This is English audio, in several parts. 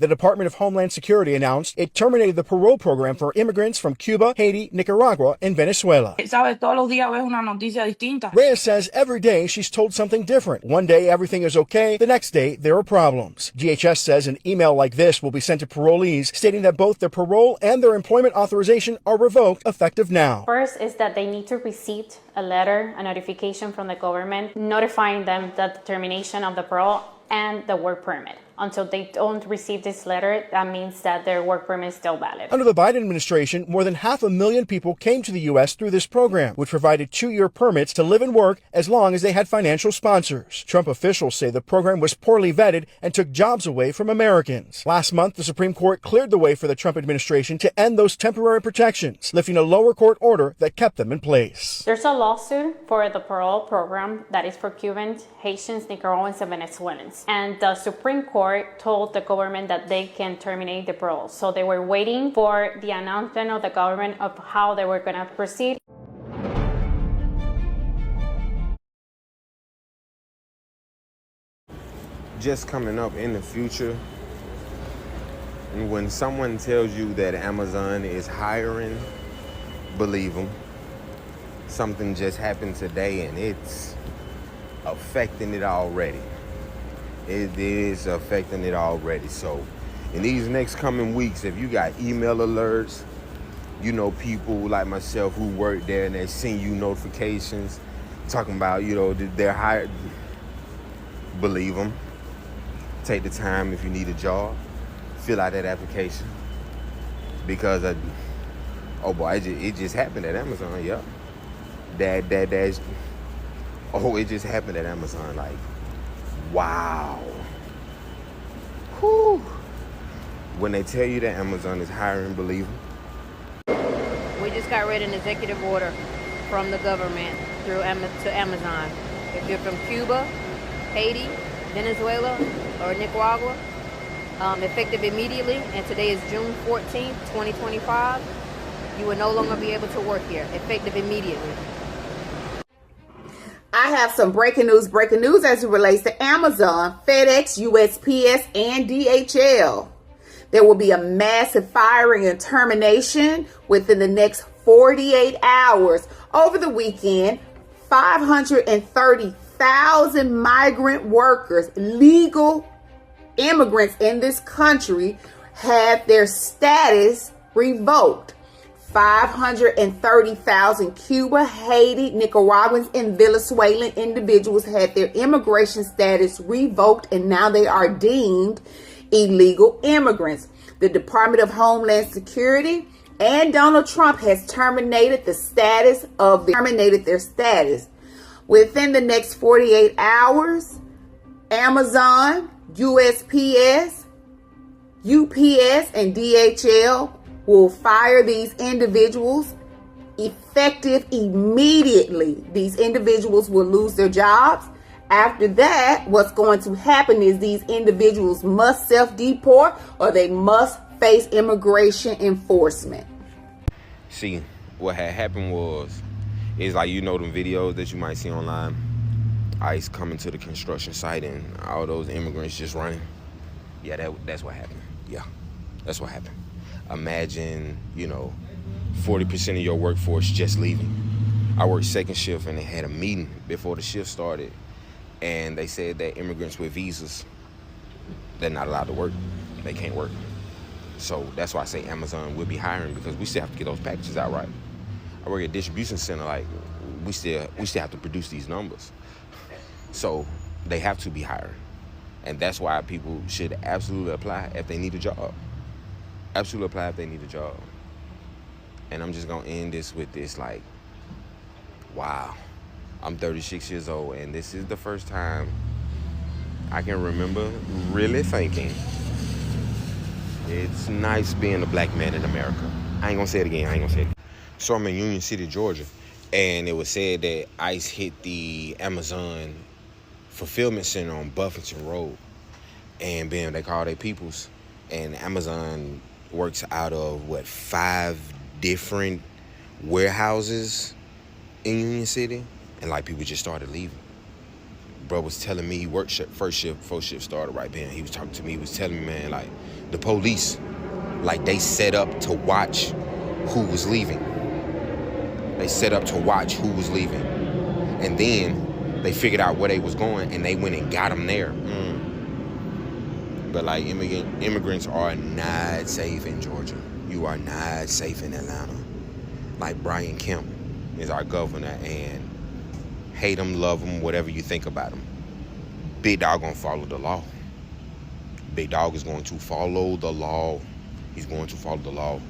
The Department of Homeland Security announced it terminated the parole program for immigrants from Cuba, Haiti, Nicaragua, and Venezuela. Sabes, todos los días ves una noticia distinta. Reyes says every day she's told something different. One day everything is okay, the next day there are problems. DHS says an email like this will be sent to parolees stating that both their parole and their employment authorization are revoked effective now. First is that they need to receive a letter, a notification from the government notifying them that the termination of the parole and the work permit. Until they don't receive this letter, that means that their work permit is still valid. Under the Biden administration, more than 500,000 people came to the U.S. through this program, which provided 2-year permits to live and work as long as they had financial sponsors. Trump officials say the program was poorly vetted and took jobs away from Americans. Last month, the Supreme Court cleared the way for the Trump administration to end those temporary protections, lifting a lower court order that kept them in place. There's a lawsuit for the parole program that is for Cubans, Haitians, Nicaraguans, and Venezuelans. And the Supreme Court told the government that they can terminate the parole. So they were waiting for the announcement of the government of how they were going to proceed. Just coming up in the future, when someone tells you that Amazon is hiring, believe them. Something just happened today and it's affecting it already. It is affecting it already. So in these next coming weeks, if you got email alerts, you know, people like myself who work there and they send you notifications talking about, you know, they're hired, believe them. Take the time if you need a job, fill out that application. Because, oh boy, it just happened at Amazon, yep. It just happened at Amazon, like, wow. Whew. When they tell you that Amazon is hiring, believe them. We just got read an executive order from the government to Amazon. If you're from Cuba, Haiti, Venezuela, or Nicaragua, effective immediately, and today is June 14th, 2025, you will no longer be able to work here, effective immediately. I have some breaking news as it relates to Amazon, FedEx, USPS, and DHL. There will be a massive firing and termination within the next 48 hours. Over the weekend, 530,000 migrant workers, legal immigrants in this country, had their status revoked. 530,000 Cuba, Haiti, Nicaraguans, and Venezuelan individuals had their immigration status revoked, and now they are deemed illegal immigrants. The Department of Homeland Security and Donald Trump has terminated their status. Within the next 48 hours, Amazon, USPS, UPS, and DHL will fire these individuals effective immediately. These individuals will lose their jobs. After that, what's going to happen is these individuals must self-deport or they must face immigration enforcement. See, what had happened is like, you know, them videos that you might see online, ICE coming to the construction site and all those immigrants just running. Yeah, that's what happened. Yeah, that's what happened. Imagine, 40% of your workforce just leaving. I worked second shift and they had a meeting before the shift started, and they said that immigrants with visas, they're not allowed to work. They can't work. So that's why I say Amazon will be hiring, because we still have to get those packages out, right? I work at a distribution center, like we still have to produce these numbers. So they have to be hiring. And that's why people should absolutely apply if they need a job. Absolutely apply if they need a job. And I'm just gonna end this with this, like, wow. I'm 36 years old, and this is the first time I can remember really thinking it's nice being a black man in America. I ain't gonna say it again, So I'm in Union City, Georgia, and it was said that ICE hit the Amazon fulfillment center on Buffington Road, and bam, they call their peoples, and Amazon works out of 5 different warehouses in Union City, and like people just started leaving. Bro was telling me he worked first shift, before shift started, right, man. He was talking to me, he was telling me, man, like, The police, like, they set up to watch who was leaving. They set up to watch who was leaving. And then they figured out where they was going, and they went and got them there. But, like, immigrants are not safe in Georgia. You are not safe in Atlanta. Like, Brian Kemp is our governor, and hate him, love him, whatever you think about him. Big Dog gonna follow the law. Big Dog is going to follow the law. He's going to follow the law.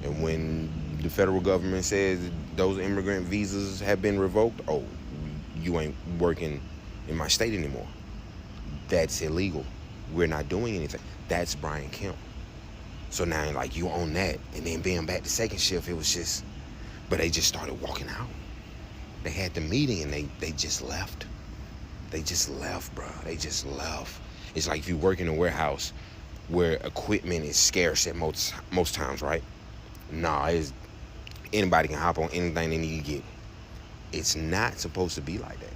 And when the federal government says those immigrant visas have been revoked, oh, you ain't working in my state anymore. That's illegal. We're not doing anything. That's Brian Kemp. So now, like, you own that. And then being back to second shift, it was just, but they just started walking out. They had the meeting and they just left. They just left, bro. They just left. It's like if you work in a warehouse where equipment is scarce at most times, right? Nah, anybody can hop on anything they need to get. It's not supposed to be like that.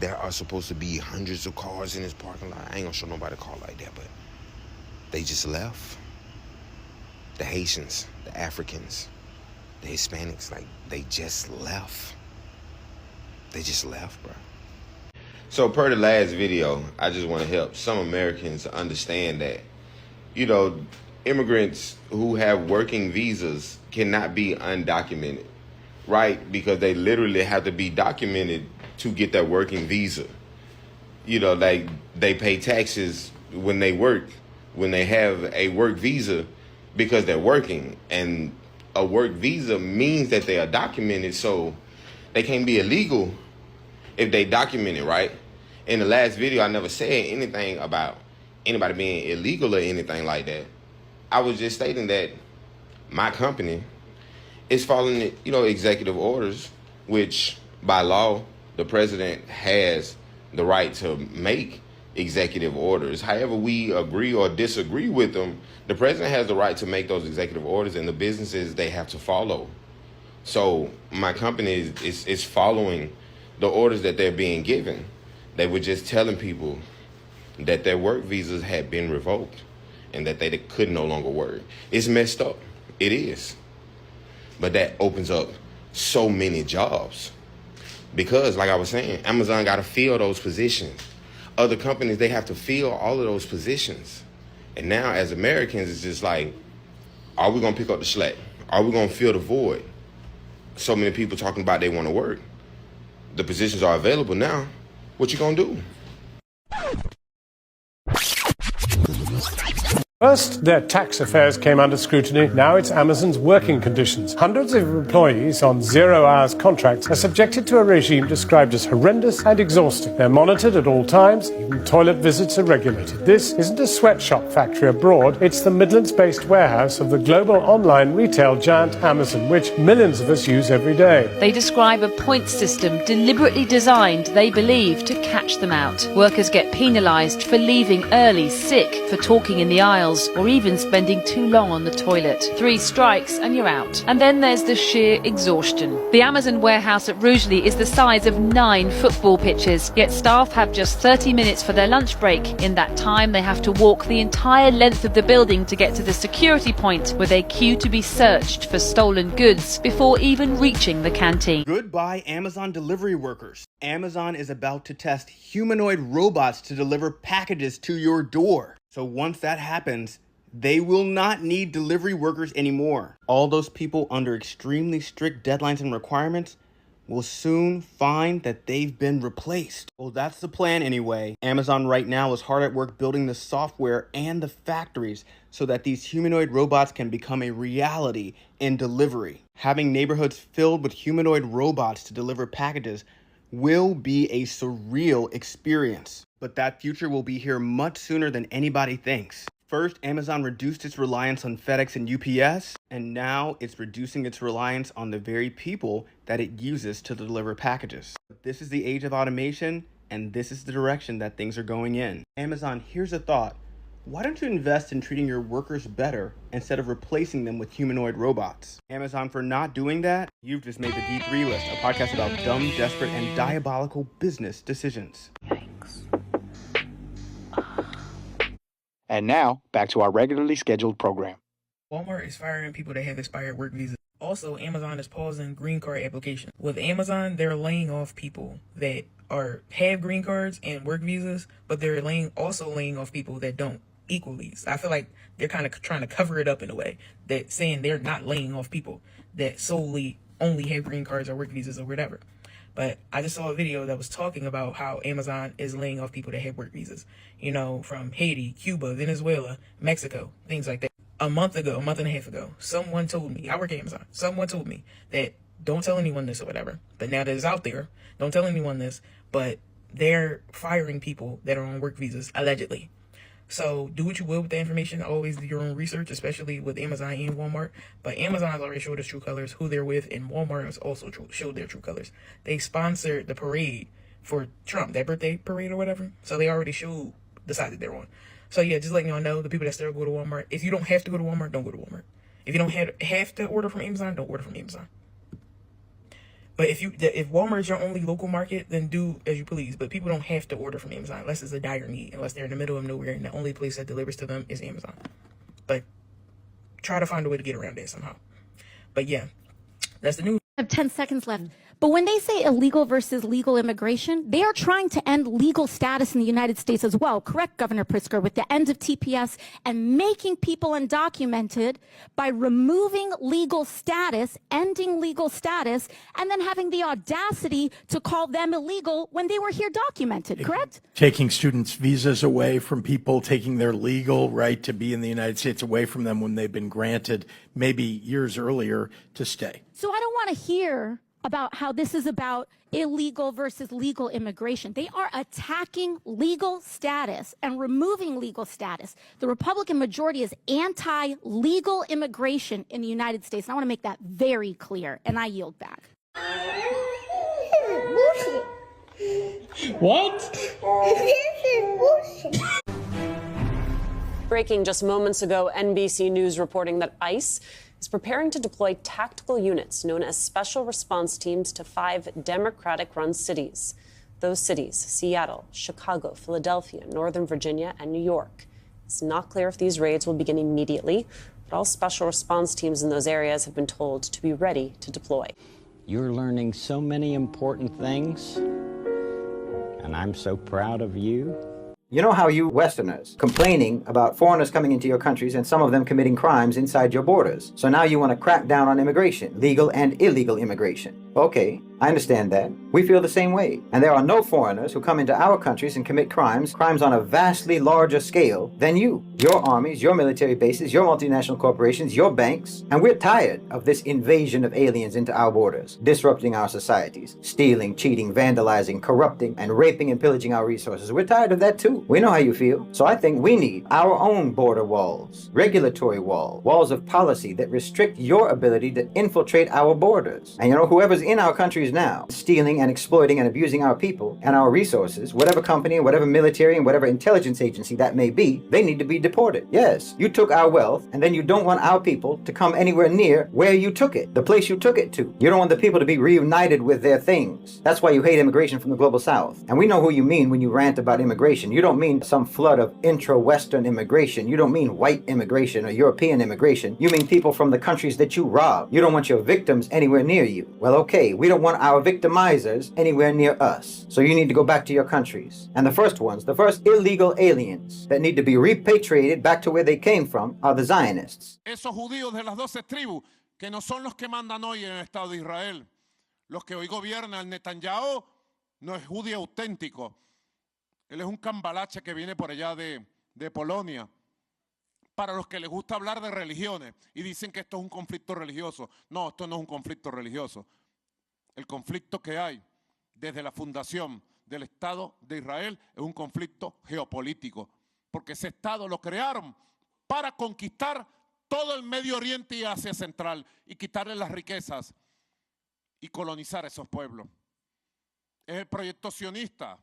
There are supposed to be hundreds of cars in this parking lot. I ain't gonna show nobody a car like that, but they just left. The Haitians, the Africans, the Hispanics, like, they just left. They just left, bro. So per the last video, I just want to help some Americans understand that, you know, immigrants who have working visas cannot be undocumented, right? Because they literally have to be documented to get that working visa. You know, like, they pay taxes when they work, when they have a work visa, because they're working. And a work visa means that they are documented, so they can't be illegal if they document it, right? In the last video, I never said anything about anybody being illegal or anything like that. I was just stating that my company is following, you know, executive orders, which by law, the president has the right to make executive orders. However we agree or disagree with them, the president has the right to make those executive orders, and the businesses, they have to follow. So my company is following the orders that they're being given. They were just telling people that their work visas had been revoked and that they could no longer work. It's messed up. It is. But that opens up so many jobs. Because, like I was saying, Amazon got to fill those positions. Other companies, they have to fill all of those positions. And now, as Americans, it's just like, are we going to pick up the slack? Are we going to fill the void? So many people talking about they want to work. The positions are available now. What you going to do? First, their tax affairs came under scrutiny. Now it's Amazon's working conditions. Hundreds of employees on 0-hours contracts are subjected to a regime described as horrendous and exhausting. They're monitored at all times. Even toilet visits are regulated. This isn't a sweatshop factory abroad. It's the Midlands-based warehouse of the global online retail giant Amazon, which millions of us use every day. They describe a points system deliberately designed, they believe, to catch them out. Workers get penalised for leaving early, sick, for talking in the aisles, or even spending too long on the toilet. 3 strikes and you're out. And then there's the sheer exhaustion. The Amazon warehouse at Rugeley is the size of 9 football pitches, yet staff have just 30 minutes for their lunch break. In that time, they have to walk the entire length of the building to get to the security point where they queue to be searched for stolen goods before even reaching the canteen. Goodbye, Amazon delivery workers. Amazon is about to test humanoid robots to deliver packages to your door. So once that happens, they will not need delivery workers anymore. All those people under extremely strict deadlines and requirements will soon find that they've been replaced. Well, that's the plan anyway. Amazon right now is hard at work building the software and the factories so that these humanoid robots can become a reality in delivery. Having neighborhoods filled with humanoid robots to deliver packages will be a surreal experience. But that future will be here much sooner than anybody thinks. First, Amazon reduced its reliance on FedEx and UPS, and now it's reducing its reliance on the very people that it uses to deliver packages. This is the age of automation, and this is the direction that things are going in. Amazon, here's a thought. Why don't you invest in treating your workers better instead of replacing them with humanoid robots? Amazon, for not doing that, you've just made the D3 list, a podcast about dumb, desperate, and diabolical business decisions. Yikes. And now, back to our regularly scheduled program. Walmart is firing people that have expired work visas. Also, Amazon is pausing green card applications. With Amazon, they're laying off people that have green cards and work visas, but they're also laying off people that don't equally. I feel like they're kind of trying to cover it up in a way, that saying they're not laying off people that solely only have green cards or work visas or whatever. But I just saw a video that was talking about how Amazon is laying off people that have work visas, from Haiti, Cuba, Venezuela, Mexico, things like that. A month and a half ago, someone told me, I work at Amazon, someone told me that don't tell anyone this or whatever. But now that it's out there, don't tell anyone this, but they're firing people that are on work visas, allegedly. So do what you will with the information. Always do your own research, especially with Amazon and Walmart. But Amazon has already showed us true colors, who they're with, and Walmart has also showed their true colors. They sponsored the parade for Trump, that birthday parade or whatever. So they already showed the side that they're on. So yeah, just letting y'all know, the people that still go to Walmart, if you don't have to go to Walmart, don't go to Walmart. If you don't have to order from Amazon, don't order from Amazon. But if Walmart is your only local market, then do as you please. But people don't have to order from Amazon unless it's a dire need, unless they're in the middle of nowhere and the only place that delivers to them is Amazon. But try to find a way to get around that somehow. But yeah, that's the news. I have 10 seconds left. But when they say illegal versus legal immigration, they are trying to end legal status in the United States as well. Correct, Governor Pritzker, with the end of TPS and making people undocumented by removing legal status, ending legal status, and then having the audacity to call them illegal when they were here documented, correct? Taking students' visas away from people, taking their legal right to be in the United States away from them when they've been granted maybe years earlier to stay. So I don't want to hear about how this is about illegal versus legal immigration. They are attacking legal status and removing legal status. The Republican majority is anti-legal immigration in the United States. And I want to make that very clear, and I yield back. What? Breaking just moments ago, NBC News reporting that ICE is preparing to deploy tactical units known as Special Response Teams to 5 Democratic-run cities. Those cities, Seattle, Chicago, Philadelphia, Northern Virginia, and New York. It's not clear if these raids will begin immediately, but all special response teams in those areas have been told to be ready to deploy. You're learning so many important things, and I'm so proud of you. You know how you Westerners complaining about foreigners coming into your countries and some of them committing crimes inside your borders. So now you want to crack down on immigration, legal and illegal immigration. Okay, I understand that. We feel the same way. And there are no foreigners who come into our countries and commit crimes on a vastly larger scale than you. Your armies, your military bases, your multinational corporations, your banks. And we're tired of this invasion of aliens into our borders, disrupting our societies, stealing, cheating, vandalizing, corrupting, and raping and pillaging our resources. We're tired of that too. We know how you feel. So I think we need our own border walls, regulatory walls of policy that restrict your ability to infiltrate our borders. And you know, whoever's in our countries now, stealing and exploiting and abusing our people and our resources, whatever company, whatever military, and whatever intelligence agency that may be, they need to be deported. Yes, you took our wealth, and then you don't want our people to come anywhere near where you took it, the place you took it to. You don't want the people to be reunited with their things. That's why you hate immigration from the global south. And we know who you mean when you rant about immigration. You don't mean some flood of intra-Western immigration. You don't mean white immigration or European immigration. You mean people from the countries that you rob. You don't want your victims anywhere near you. Well, okay, we don't want our victimizers anywhere near us. So you need to go back to your countries. And the first illegal aliens that need to be repatriated back to where they came from are the Zionists. Esos judíos de las 12 tribus que no son los que mandan hoy en el Estado de Israel. Los que hoy gobiernan Netanyahu no es judío auténtico. Él es un cambalache que viene por allá de Polonia. Para los que les gusta hablar de religiones y dicen que esto es un conflicto religioso. No, esto no es un conflicto religioso. El conflicto que hay desde la fundación del Estado de Israel es un conflicto geopolítico, porque ese Estado lo crearon para conquistar todo el Medio Oriente y Asia Central y quitarle las riquezas y colonizar esos pueblos. Es el proyecto sionista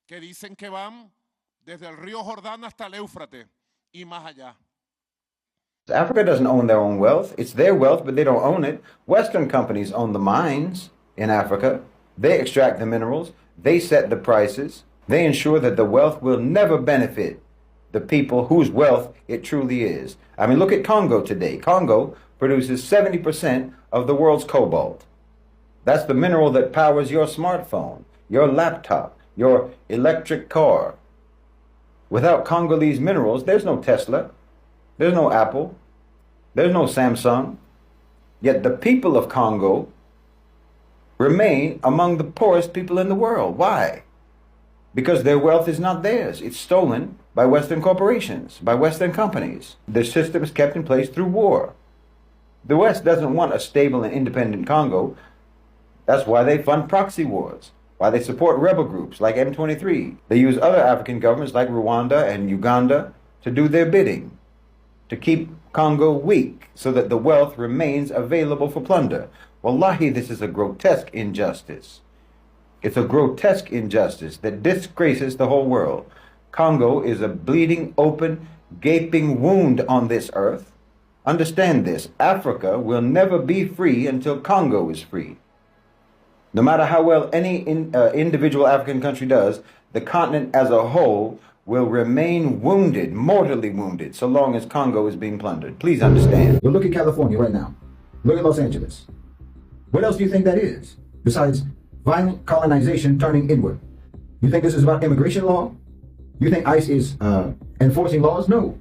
que dicen que van desde el río Jordán hasta el Éufrates y más allá. Africa doesn't own their own wealth. It's their wealth, but they don't own it. Western companies own the mines in Africa. They extract the minerals. They set the prices. They ensure that the wealth will never benefit the people whose wealth it truly is. I mean, look at Congo today. Congo produces 70% of the world's cobalt. That's the mineral that powers your smartphone, your laptop, your electric car. Without Congolese minerals, there's no Tesla, there's no Apple, there's no Samsung. Yet the people of Congo remain among the poorest people in the world. Why? Because their wealth is not theirs. It's stolen by Western corporations, by Western companies. The system is kept in place through war. The West doesn't want a stable and independent Congo. That's why they fund proxy wars, why they support rebel groups like M23. They use other African governments like Rwanda and Uganda to do their bidding, to keep Congo weak so that the wealth remains available for plunder. Wallahi, this is a grotesque injustice. It's a grotesque injustice that disgraces the whole world. Congo is a bleeding, open, gaping wound on this earth. Understand this, Africa will never be free until Congo is free. No matter how well any individual African country does, the continent as a whole will remain wounded, mortally wounded, so long as Congo is being plundered. Please understand. Well, look at California right now. Look at Los Angeles. What else do you think that is, besides violent colonization turning inward? You think this is about immigration law? You think ICE is enforcing laws? No.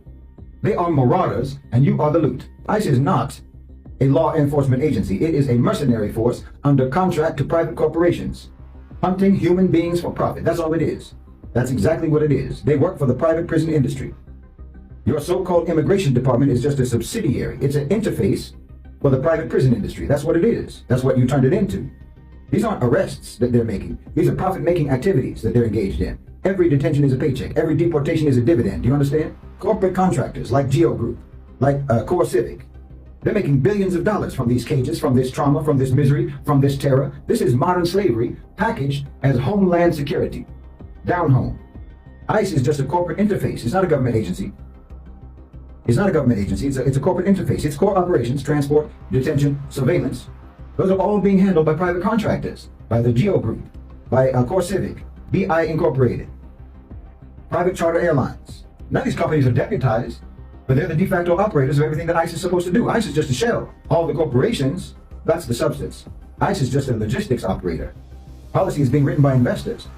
They are marauders, and you are the loot. ICE is not a law enforcement agency. It is a mercenary force under contract to private corporations, hunting human beings for profit. That's all it is. That's exactly what it is. They work for the private prison industry. Your so-called immigration department is just a subsidiary. It's an interface for the private prison industry. That's what it is. That's what you turned it into. These aren't arrests that they're making. These are profit-making activities that they're engaged in. Every detention is a paycheck. Every deportation is a dividend. Do you understand? Corporate contractors like Geo Group, like Core Civic, they're making billions of dollars from these cages, from this trauma, from this misery, from this terror. This is modern slavery packaged as Homeland Security. Down home. ICE is just a corporate interface. It's not a government agency. It's not a government agency. It's a corporate interface. Its core operations, transport, detention, surveillance, those are all being handled by private contractors, by the Geo Group, by Core Civic, BI Incorporated, private charter airlines. None of these companies are deputized, but they're the de facto operators of everything that ICE is supposed to do. ICE is just a shell. All the corporations, that's the substance. ICE is just a logistics operator. Policy is being written by investors.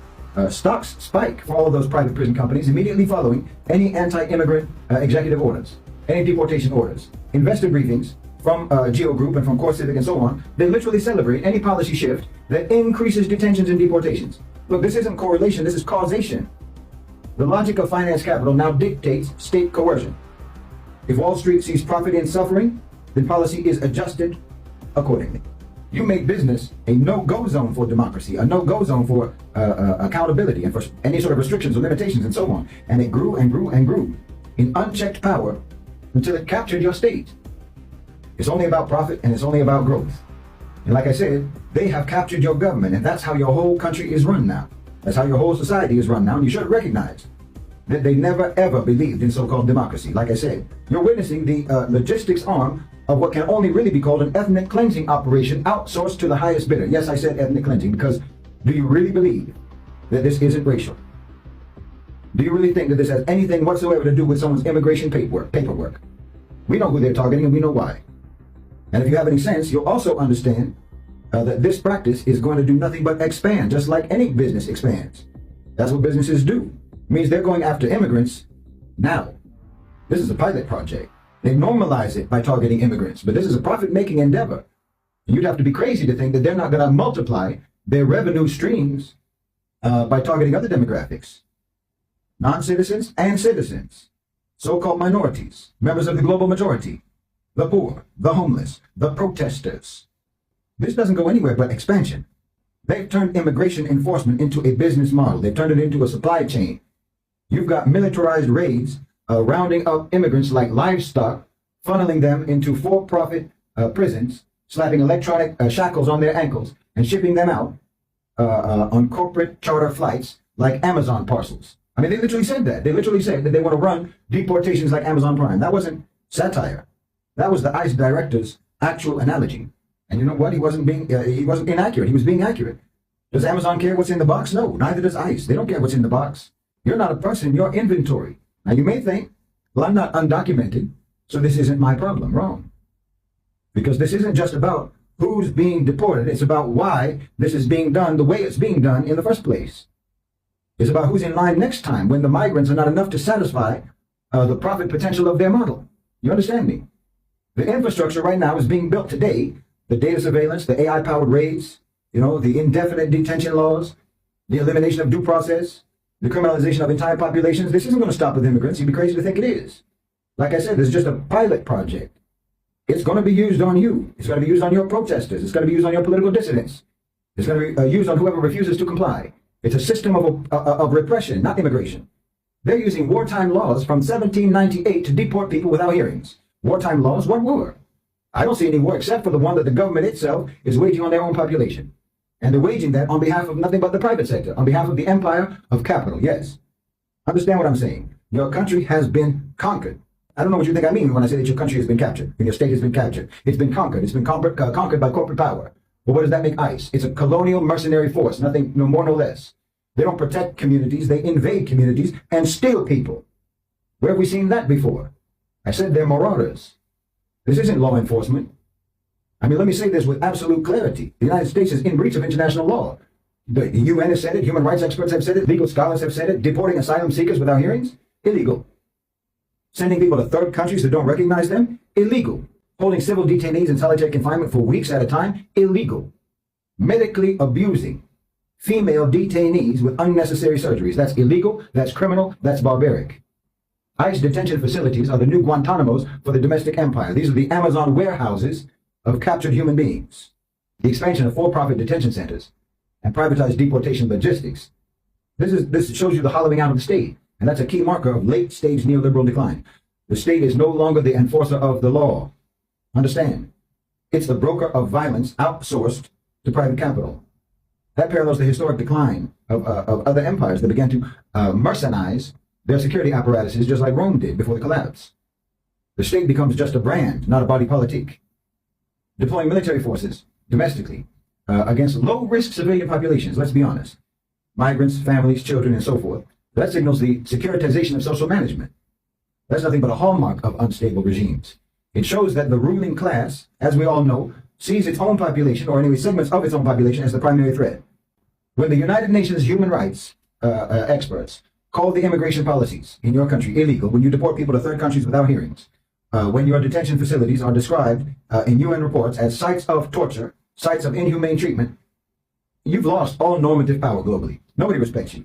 Stocks spike for all of those private prison companies immediately following any anti-immigrant executive orders, any deportation orders. Investor briefings from Geo Group and from Core Civic and so on, they literally celebrate any policy shift that increases detentions and deportations. Look, this isn't correlation, this is causation. The logic of finance capital now dictates state coercion. If Wall Street sees profit in suffering, then policy is adjusted accordingly. You make business a no-go zone for democracy, a no-go zone for accountability and for any sort of restrictions or limitations and so on. And it grew and grew and grew in unchecked power until it captured your state. It's only about profit and it's only about growth. And like I said, they have captured your government, and that's how your whole country is run now. That's how your whole society is run now. And you should recognize that they never ever believed in so-called democracy. Like I said, you're witnessing the logistics arm of what can only really be called an ethnic cleansing operation outsourced to the highest bidder. Yes, I said ethnic cleansing because do you really believe that this isn't racial? Do you really think that this has anything whatsoever to do with someone's immigration paperwork? We know who they're targeting and we know why. And if you have any sense, you'll also understand that this practice is going to do nothing but expand, just like any business expands. That's what businesses do. It means they're going after immigrants now. This is a pilot project. They normalize it by targeting immigrants, but this is a profit-making endeavor. And you'd have to be crazy to think that they're not going to multiply their revenue streams by targeting other demographics. Non-citizens and citizens, so-called minorities, members of the global majority, the poor, the homeless, the protesters. This doesn't go anywhere but expansion. They've turned immigration enforcement into a business model. They've turned it into a supply chain. You've got militarized raids rounding up immigrants like livestock, funneling them into for-profit prisons, slapping electronic shackles on their ankles, and shipping them out on corporate charter flights like Amazon parcels. I mean, they literally said that. They literally said that they want to run deportations like Amazon Prime. That wasn't satire. That was the ICE director's actual analogy. And you know what? He wasn't inaccurate. He was being accurate. Does Amazon care what's in the box? No, neither does ICE. They don't care what's in the box. You're not a person. You're inventory. Now you may think, well, I'm not undocumented, so this isn't my problem. Wrong. Because this isn't just about who's being deported. It's about why this is being done the way it's being done in the first place. It's about who's in line next time when the migrants are not enough to satisfy the profit potential of their model. You understand me? The infrastructure right now is being built today. The data surveillance, the AI-powered raids, the indefinite detention laws, the elimination of due process, the criminalization of entire populations. This isn't going to stop with immigrants. You'd be crazy to think it is. Like I said, this is just a pilot project. It's going to be used on you. It's going to be used on your protesters. It's going to be used on your political dissidents. It's going to be used on whoever refuses to comply. It's a system of repression, not immigration. They're using wartime laws from 1798 to deport people without hearings. Wartime laws? What war? I don't see any war except for the one that the government itself is waging on their own population. And they're waging that on behalf of nothing but the private sector, on behalf of the empire of capital. Yes. Understand what I'm saying. Your country has been conquered. I don't know what you think I mean when I say that your country has been captured, and your state has been captured. It's been conquered. It's been conquered by corporate power. Well, what does that make ICE? It's a colonial mercenary force, nothing, no more, no less. They don't protect communities. They invade communities and steal people. Where have we seen that before? I said they're marauders. This isn't law enforcement. I mean, let me say this with absolute clarity. The United States is in breach of international law. The UN has said it. Human rights experts have said it. Legal scholars have said it. Deporting asylum seekers without hearings? Illegal. Sending people to third countries that don't recognize them? Illegal. Holding civil detainees in solitary confinement for weeks at a time? Illegal. Medically abusing female detainees with unnecessary surgeries? That's illegal. That's criminal. That's barbaric. ICE detention facilities are the new Guantanamos for the domestic empire. These are the Amazon warehouses of captured human beings. The expansion of for-profit detention centers and privatized deportation logistics. This shows you the hollowing out of the state. And that's a key marker of late-stage neoliberal decline. The state is no longer the enforcer of the law. Understand? It's the broker of violence outsourced to private capital. That parallels the historic decline of other empires that began to mercenize their security apparatuses just like Rome did before the collapse. The state becomes just a brand, not a body politic. Deploying military forces domestically against low-risk civilian populations, let's be honest. Migrants, families, children, and so forth. That signals the securitization of social management. That's nothing but a hallmark of unstable regimes. It shows that the ruling class, as we all know, sees its own population, or anyway segments of its own population, as the primary threat. When the United Nations human rights experts call the immigration policies in your country illegal, when you deport people to third countries without hearings, when your detention facilities are described in UN reports as sites of torture, sites of inhumane treatment, you've lost all normative power globally. Nobody respects you.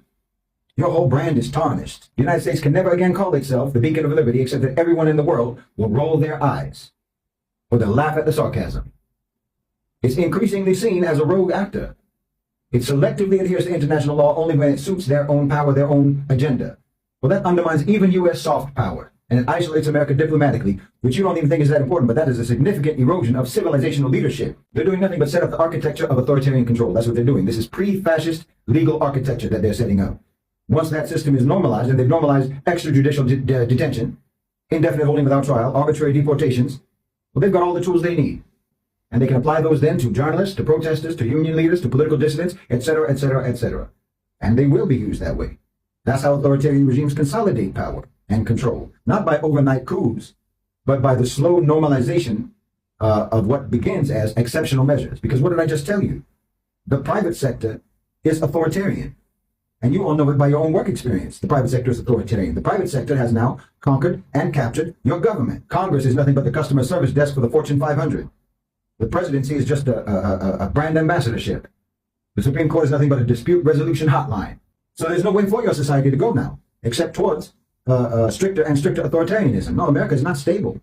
Your whole brand is tarnished. The United States can never again call itself the beacon of liberty, except that everyone in the world will roll their eyes or they'll laugh at the sarcasm. It's increasingly seen as a rogue actor. It selectively adheres to international law only when it suits their own power, their own agenda. Well, that undermines even U.S. soft power, and it isolates America diplomatically, which you don't even think is that important, but that is a significant erosion of civilizational leadership. They're doing nothing but set up the architecture of authoritarian control. That's what they're doing. This is pre-fascist legal architecture that they're setting up. Once that system is normalized, and they've normalized extrajudicial detention, indefinite holding without trial, arbitrary deportations, well, they've got all the tools they need. And they can apply those then to journalists, to protesters, to union leaders, to political dissidents, etc., etc., etc. And they will be used that way. That's how authoritarian regimes consolidate power and control, not by overnight coups, but by the slow normalization of what begins as exceptional measures. Because what did I just tell you? The private sector is authoritarian. And you all know it by your own work experience. The private sector is authoritarian. The private sector has now conquered and captured your government. Congress is nothing but the customer service desk for the Fortune 500. The presidency is just a brand ambassadorship. The Supreme Court is nothing but a dispute resolution hotline. So there's no way for your society to go now, except towards stricter and stricter authoritarianism. No, America is not stable.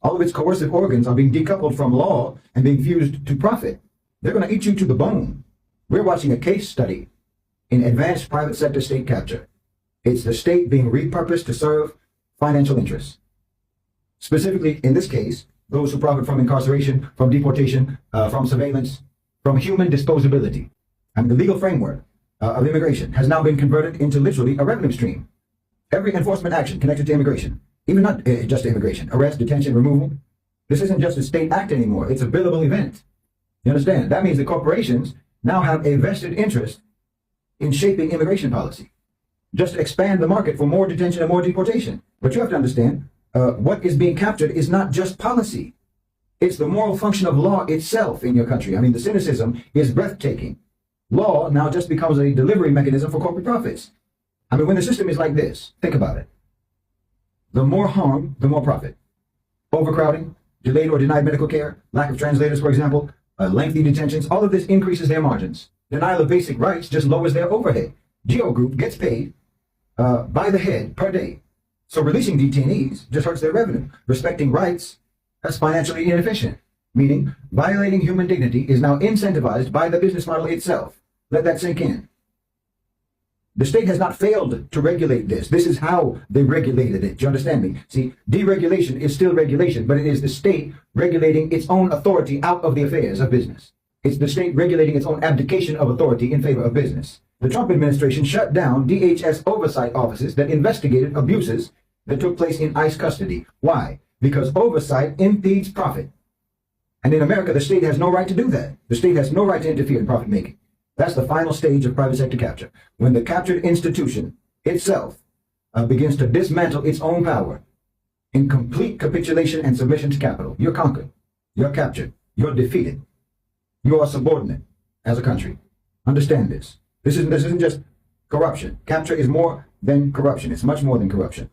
All of its coercive organs are being decoupled from law and being fused to profit. They're going to eat you to the bone. We're watching a case study in advanced private sector state capture. It's the state being repurposed to serve financial interests. Specifically, in this case, those who profit from incarceration, from deportation, from surveillance, from human disposability. And the legal framework of immigration has now been converted into literally a revenue stream. Every enforcement action connected to immigration, even not just to immigration, arrest, detention, removal, this isn't just a state act anymore. It's a billable event. You understand? That means the corporations now have a vested interest in shaping immigration policy. just to expand the market for more detention and more deportation. But you have to understand, what is being captured is not just policy. It's the moral function of law itself in your country. I mean, the cynicism is breathtaking. Law now just becomes a delivery mechanism for corporate profits. I mean, when the system is like this, think about it. The more harm, the more profit. Overcrowding, delayed or denied medical care, lack of translators, for example, lengthy detentions, all of this increases their margins. Denial of basic rights just lowers their overhead. Geo Group gets paid by the head per day. So releasing detainees just hurts their revenue. Respecting rights, that's financially inefficient. Meaning, violating human dignity is now incentivized by the business model itself. Let that sink in. The state has not failed to regulate this. This is how they regulated it. Do you understand me? See, deregulation is still regulation, but it is the state regulating its own authority out of the affairs of business. It's the state regulating its own abdication of authority in favor of business. The Trump administration shut down DHS oversight offices that investigated abuses that took place in ICE custody. Why? Because oversight impedes profit. And in America, the state has no right to do that. The state has no right to interfere in profit making. That's the final stage of private sector capture. When the captured institution itself begins to dismantle its own power in complete capitulation and submission to capital. You're conquered. You're captured. You're defeated. You are subordinate as a country. Understand this. This isn't just corruption. Capture is more than corruption. It's much more than corruption.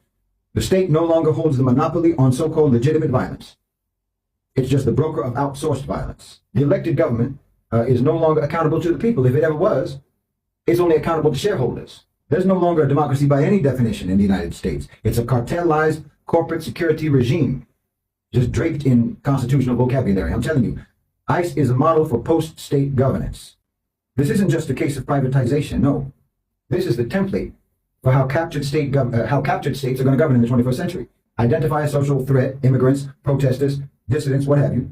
The state no longer holds the monopoly on so-called legitimate violence. It's just the broker of outsourced violence. The elected government is no longer accountable to the people. If it ever was, it's only accountable to shareholders. There's no longer a democracy by any definition in the United States. It's a cartelized corporate security regime, just draped in constitutional vocabulary. I'm telling you, ICE is a model for post-state governance. This isn't just a case of privatization, no. This is the template for how captured states are going to govern in the 21st century. Identify a social threat, immigrants, protesters, dissidents, what have you.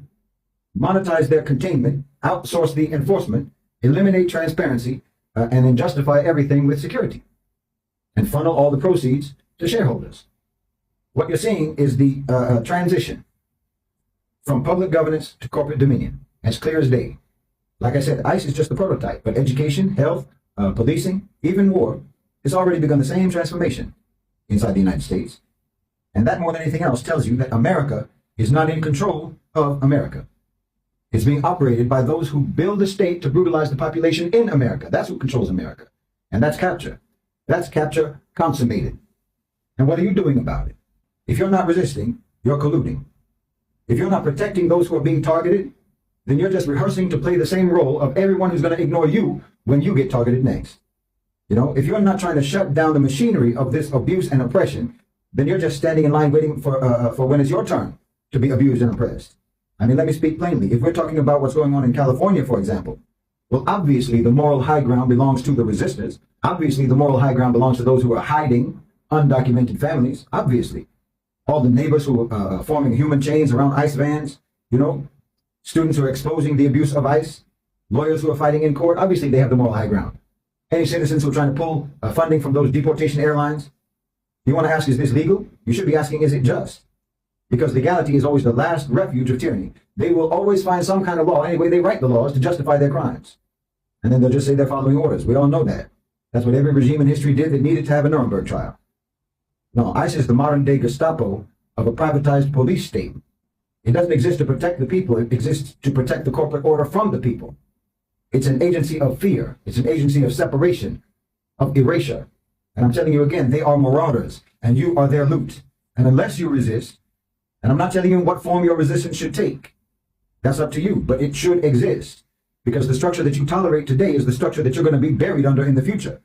Monetize their containment, outsource the enforcement, eliminate transparency, and then justify everything with security. And funnel all the proceeds to shareholders. What you're seeing is the transition from public governance to corporate dominion, as clear as day. Like I said, ICE is just the prototype, but education, health, policing, even war, it's already begun the same transformation inside the United States. And that more than anything else tells you that America is not in control of America. It's being operated by those who build the state to brutalize the population in America. That's who controls America. And that's capture. That's capture consummated. And what are you doing about it? If you're not resisting, you're colluding. If you're not protecting those who are being targeted, then you're just rehearsing to play the same role of everyone who's going to ignore you when you get targeted next. You know, if you're not trying to shut down the machinery of this abuse and oppression, then you're just standing in line waiting for when it's your turn to be abused and oppressed. I mean, let me speak plainly. If we're talking about what's going on in California, for example, well, obviously the moral high ground belongs to the resistors. Obviously the moral high ground belongs to those who are hiding undocumented families. Obviously. All the neighbors who are forming human chains around ICE vans, you know, students who are exposing the abuse of ICE, lawyers who are fighting in court, obviously they have the moral high ground. Any citizens who are trying to pull funding from those deportation airlines, you want to ask, is this legal? You should be asking, is it just? Because legality is always the last refuge of tyranny. They will always find some kind of law. Anyway, they write the laws to justify their crimes. And then they'll just say they're following orders. We all know that. That's what every regime in history did that needed to have a Nuremberg trial. No, ICE is the modern-day Gestapo of a privatized police state. It doesn't exist to protect the people. It exists to protect the corporate order from the people. It's an agency of fear. It's an agency of separation, of erasure. And I'm telling you again, they are marauders, and you are their loot. And unless you resist, and I'm not telling you what form your resistance should take, that's up to you, but it should exist. Because the structure that you tolerate today is the structure that you're going to be buried under in the future.